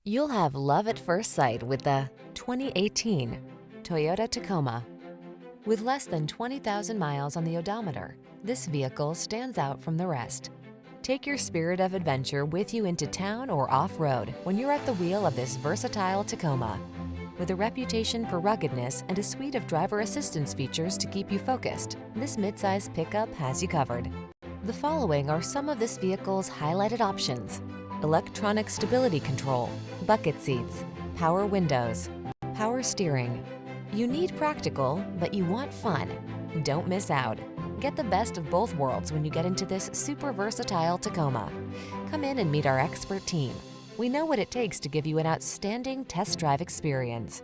You'll have love at first sight with the 2018 Toyota Tacoma. With less than 20,000 miles on the odometer, this vehicle stands out from the rest. Take your spirit of adventure with you into town or off-road when you're at the wheel of this versatile Tacoma. With a reputation for ruggedness and a suite of driver assistance features to keep you focused, this midsize pickup has you covered. The following are some of this vehicle's highlighted options: electronic stability control, bucket seats, power windows, power steering. You need practical, but you want fun. Don't miss out. Get the best of both worlds when you get into this super versatile Tacoma. Come in and meet our expert team. We know what it takes to give you an outstanding test drive experience.